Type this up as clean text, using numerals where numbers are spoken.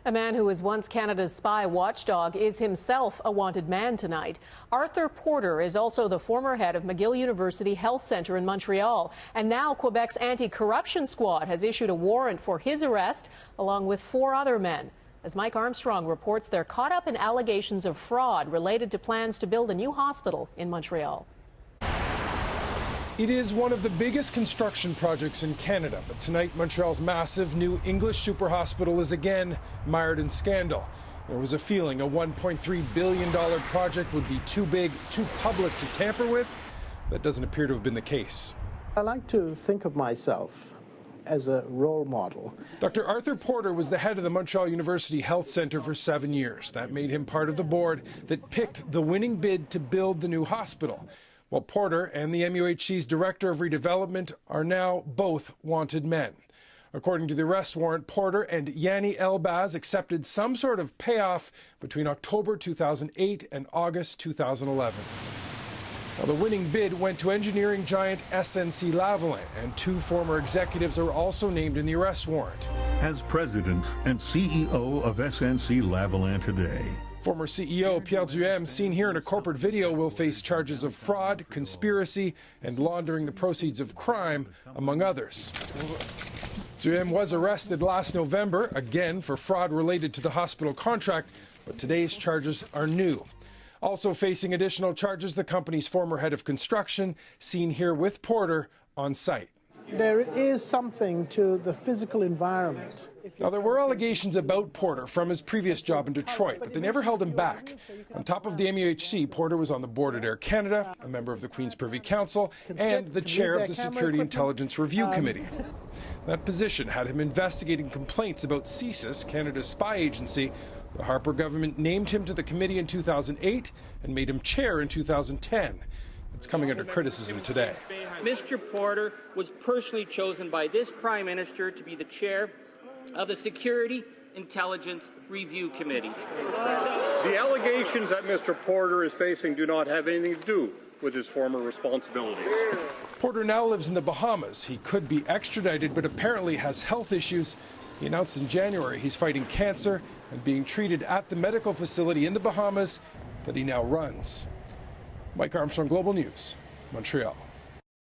A man who was once Canada's spy watchdog is himself a wanted man tonight. Arthur Porter is also the former head of McGill University Health Centre in Montreal. And now Quebec's anti-corruption squad has issued a warrant for his arrest, along with 4 other men. As Mike Armstrong reports, they're caught up in allegations of fraud related to plans to build a new hospital in Montreal. It is one of the biggest construction projects in Canada, but tonight Montreal's massive new English super hospital is again mired in scandal. There was a feeling a $1.3 billion project would be too big, too public to tamper with. That doesn't appear to have been the case. I like to think of myself as a role model. Dr. Arthur Porter was the head of the Montreal University Health Centre for 7 years. That made him part of the board that picked the winning bid to build the new hospital. While Porter and the MUHC's Director of Redevelopment are now both wanted men. According to the arrest warrant, Porter and Yanni Elbaz accepted some sort of payoff between October 2008 and August 2011. Now, the winning bid went to engineering giant SNC LAVALIN, and 2 former executives are also named in the arrest warrant. As president and CEO of SNC LAVALIN today, former CEO Pierre Duhem, seen here in a corporate video, will face charges of fraud, conspiracy, and laundering the proceeds of crime, among others. Duhem was arrested last November, again for fraud related to the hospital contract, but today's charges are new. Also facing additional charges, the company's former head of construction, seen here with Porter on site. There is something to the physical environment. Now, there were allegations about Porter from his previous job in Detroit, but they never held him back. On top of the MUHC, Porter was on the board at Air Canada, a member of the Queen's Privy Council, and the chair of the Security Intelligence Review Committee. That position had him investigating complaints about CSIS, Canada's spy agency. The Harper government named him to the committee in 2008 and made him chair in 2010. It's coming under criticism today. Mr. Porter was personally chosen by this Prime Minister to be the chair of the Security Intelligence Review Committee. The allegations that Mr. Porter is facing do not have anything to do with his former responsibilities. Porter now lives in the Bahamas. He could be extradited, but apparently has health issues. He announced in January he's fighting cancer and being treated at the medical facility in the Bahamas that he now runs. Mike Armstrong, Global News, Montreal.